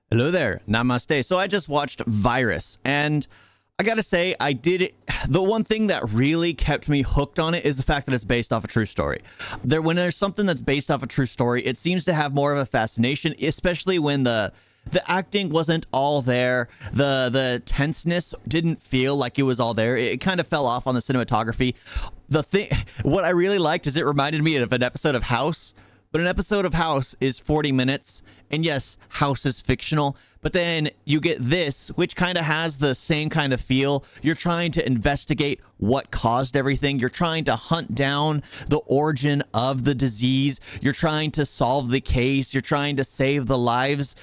Hello there, namaste. So I just watched Virus, and I gotta say, the one thing that really kept me hooked on it is the fact that it's based off a true story. When there's something that's based off a true story, it seems to have more of a fascination, especially when the acting wasn't all there. The tenseness didn't feel like it was all there. It kind of fell off on the cinematography. What I really liked is it reminded me of an episode of House. But an episode of House is 40 minutes, and yes, House is fictional, but then you get this, which kind of has the same kind of feel. You're trying to investigate what caused everything. You're trying to hunt down the origin of the disease. You're trying to solve the case. You're trying to save the lives.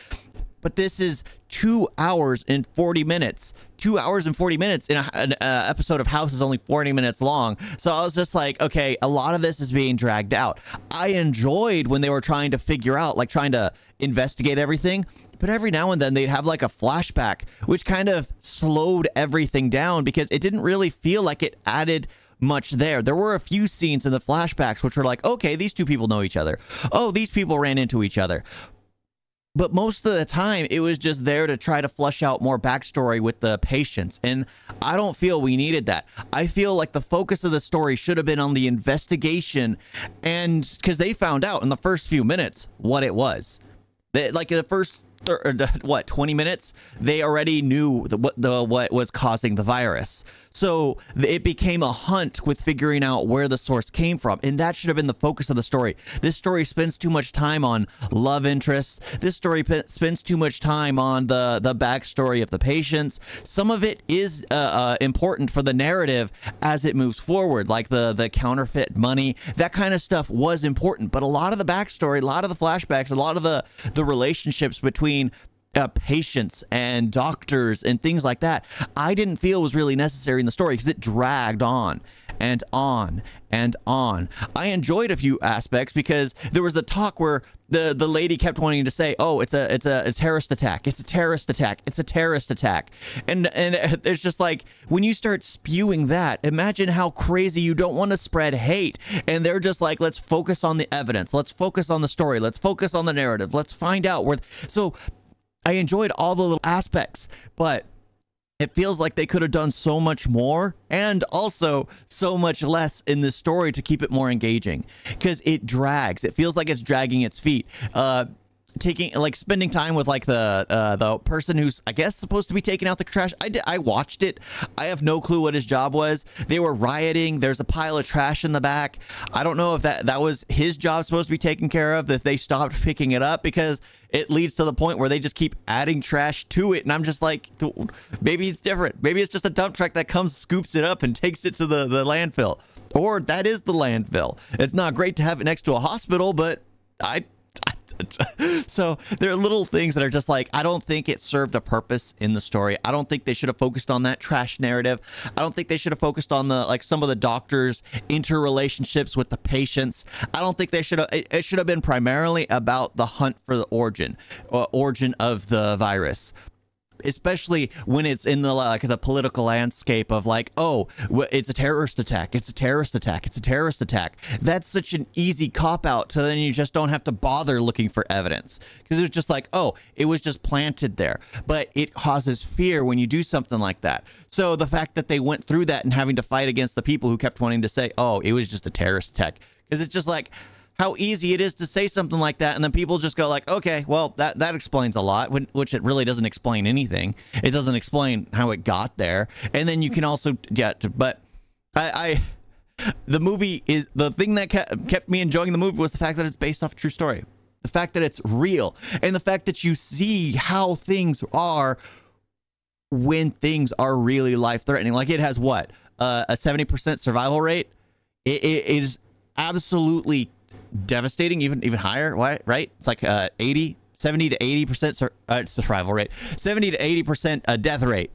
But this is 2 hours and 40 minutes. 2 hours and 40 minutes in an episode of House is only 40 minutes long. So I was just like, okay, a lot of this is being dragged out. I enjoyed when they were trying to figure out, like trying to investigate everything. But every now and then they'd have like a flashback, which kind of slowed everything down because it didn't really feel like it added much there. There were a few scenes in the flashbacks which were like, okay, these two people know each other. Oh, these people ran into each other. But most of the time, it was just there to try to flush out more backstory with the patients. And I don't feel we needed that. I feel like the focus of the story should have been on the investigation. And because they found out in the first few minutes what it was. Like in the first 20 minutes, they already knew what was causing the virus. So it became a hunt with figuring out where the source came from, and that should have been the focus of the story. This story spends too much time on love interests. This story spends too much time on the backstory of the patients. Some of it is important for the narrative as it moves forward, like the counterfeit money. That kind of stuff was important, but a lot of the backstory, a lot of the flashbacks, a lot of the relationships between patients and doctors and things like that, I didn't feel was really necessary in the story because it dragged on and on and on. I enjoyed a few aspects because there was the talk where the lady kept wanting to say, oh, it's a terrorist attack. It's a terrorist attack. It's a terrorist attack. And there's just like, when you start spewing that, imagine how crazy you don't want to spread hate. And they're just like, let's focus on the evidence. Let's focus on the story. Let's focus on the narrative. Let's find out where. So I enjoyed all the little aspects, but it feels like they could have done so much more and also so much less in this story to keep it more engaging because it drags. It feels like it's dragging its feet. Spending time with like the person who's I guess supposed to be taking out the trash. I watched it. I have no clue what his job was. They were rioting. There's a pile of trash in the back. I don't know if that was his job supposed to be taken care of, if they stopped picking it up, because it leads to the point where they just keep adding trash to it. And I'm just like, maybe it's different. Maybe it's just a dump truck that comes, scoops it up and takes it to the landfill. Or that is the landfill. It's not great to have it next to a hospital, but so there are little things that are just like, I don't think it served a purpose in the story. I don't think they should have focused on that trash narrative. I don't think they should have focused on some of the doctors' interrelationships with the patients. I don't think they should have. It should have been primarily about the hunt for the origin of the virus. Especially when it's in the political landscape of like, oh, it's a terrorist attack. It's a terrorist attack. It's a terrorist attack. That's such an easy cop out. So then you just don't have to bother looking for evidence because it's just like, oh, it was just planted there. But it causes fear when you do something like that. So the fact that they went through that and having to fight against the people who kept wanting to say, oh, it was just a terrorist attack, because it's just like how easy it is to say something like that, and then people just go like, okay, well, that explains a lot, which it really doesn't explain anything. It doesn't explain how it got there. And then you can also but the movie is the thing that kept me enjoying the movie was the fact that it's based off a true story, the fact that it's real, and the fact that you see how things are when things are really life-threatening. Like, it has what, a 70% survival rate. It is absolutely devastating, even higher, right? It's like 70 to 80% survival rate, 70 to 80% death rate.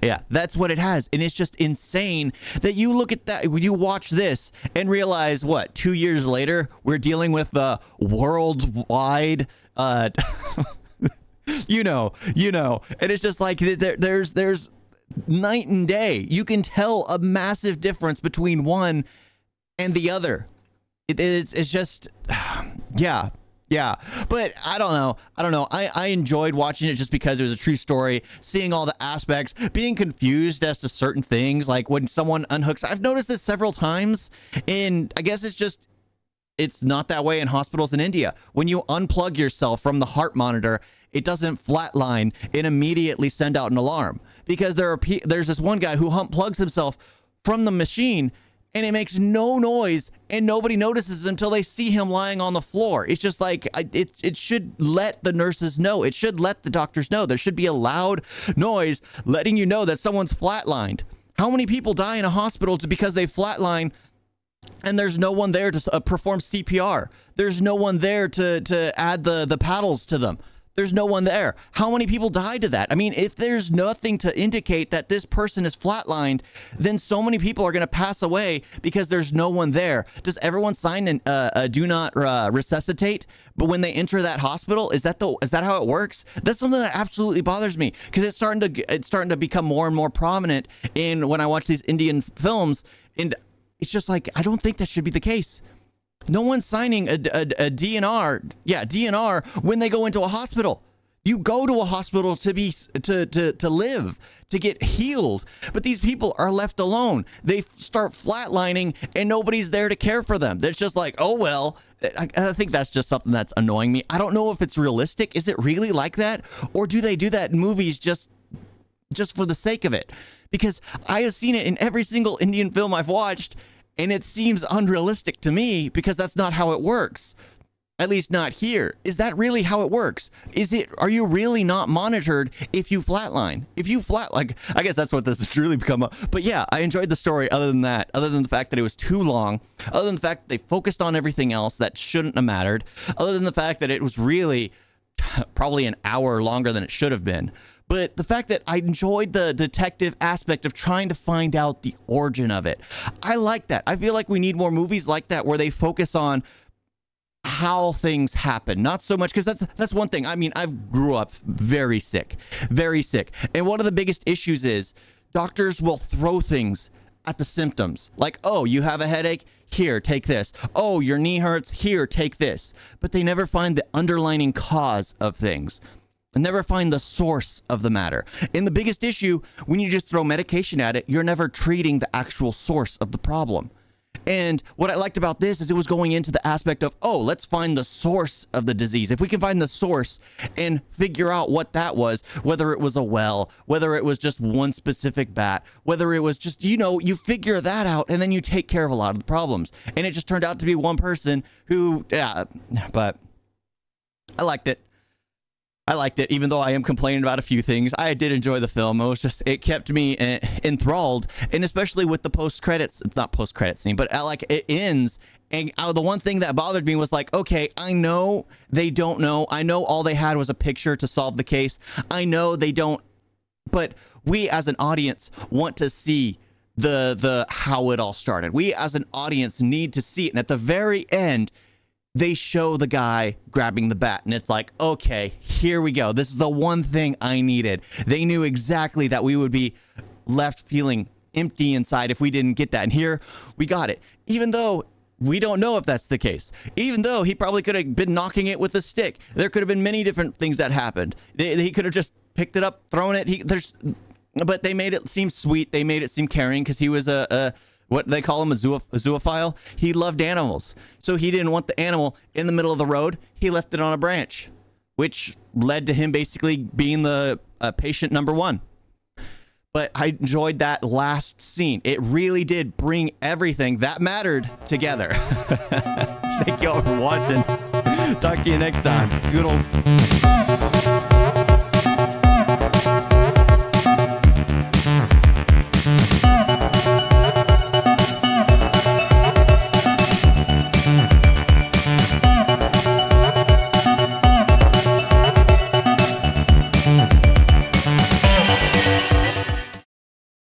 Yeah, that's what it has. And it's just insane that you look at that, when you watch this and realize, what, 2 years later we're dealing with the worldwide you know, and it's just like there's night and day. You can tell a massive difference between one and the other. It's just, yeah, Yeah, but I don't know. I enjoyed watching it just because it was a true story, seeing all the aspects, being confused as to certain things, like when someone unhooks. I've noticed this several times, and I guess it's not that way in hospitals in India. When you unplug yourself from the heart monitor, it doesn't flatline and immediately send out an alarm, because there's this one guy who plugs himself from the machine, and it makes no noise, and nobody notices until they see him lying on the floor. It's just like, it should let the nurses know. It should let the doctors know. There should be a loud noise letting you know that someone's flatlined. How many people die in a hospital because they flatline and there's no one there to perform CPR? There's no one there to add the paddles to them. There's no one there. How many people died to that? I mean, if there's nothing to indicate that this person is flatlined, then so many people are going to pass away because there's no one there. Does everyone sign a do not resuscitate? But when they enter that hospital, is that how it works? That's something that absolutely bothers me, because it's starting to become more and more prominent when I watch these Indian films, and it's just like, I don't think that should be the case. No one's signing a DNR, DNR, when they go into a hospital. You go to a hospital to live, to get healed. But these people are left alone. They start flatlining, and nobody's there to care for them. They're just like, oh, well. I think that's just something that's annoying me. I don't know if it's realistic. Is it really like that? Or do they do that in movies just for the sake of it? Because I have seen it in every single Indian film I've watched, and it seems unrealistic to me, because that's not how it works. At least not here. Is that really how it works? Are you really not monitored if you flatline? If you I guess that's what this has truly become up. But yeah, I enjoyed the story other than that. Other than the fact that it was too long. Other than the fact that they focused on everything else that shouldn't have mattered. Other than the fact that it was really probably an hour longer than it should have been. But the fact that I enjoyed the detective aspect of trying to find out the origin of it. I like that. I feel like we need more movies like that, where they focus on how things happen, not so much, because that's one thing. I mean, I've grew up very sick, and one of the biggest issues is doctors will throw things at the symptoms, like, oh, you have a headache, here, take this. Oh, your knee hurts, here, take this. But they never find the underlying cause of things, and never find the source of the matter. And the biggest issue, when you just throw medication at it, you're never treating the actual source of the problem. And what I liked about this is it was going into the aspect of, oh, let's find the source of the disease. If we can find the source and figure out what that was, whether it was a well, whether it was just one specific bat, whether it was just, you figure that out, and then you take care of a lot of the problems. And it just turned out to be one person who, but I liked it. Even though I am complaining about a few things. I did enjoy the film. It kept me enthralled, and especially with the post-credits, it's not post-credit scene, but it ends, and the one thing that bothered me was like, okay, I know they don't know. I know all they had was a picture to solve the case. I know they don't, but we as an audience want to see the how it all started. We as an audience need to see it, and at the very end, they show the guy grabbing the bat, and it's like, okay, here we go. This is the one thing I needed. They knew exactly that we would be left feeling empty inside if we didn't get that. And here we got it. Even though we don't know if that's the case. Even though he probably could have been knocking it with a stick. There could have been many different things that happened. He could have just picked it up, thrown it. But they made it seem sweet. They made it seem caring, because he was what they call him, a zoophile. He loved animals. So he didn't want the animal in the middle of the road. He left it on a branch, which led to him basically being the patient number one. But I enjoyed that last scene. It really did bring everything that mattered together. Thank you all for watching. Talk to you next time. Toodles.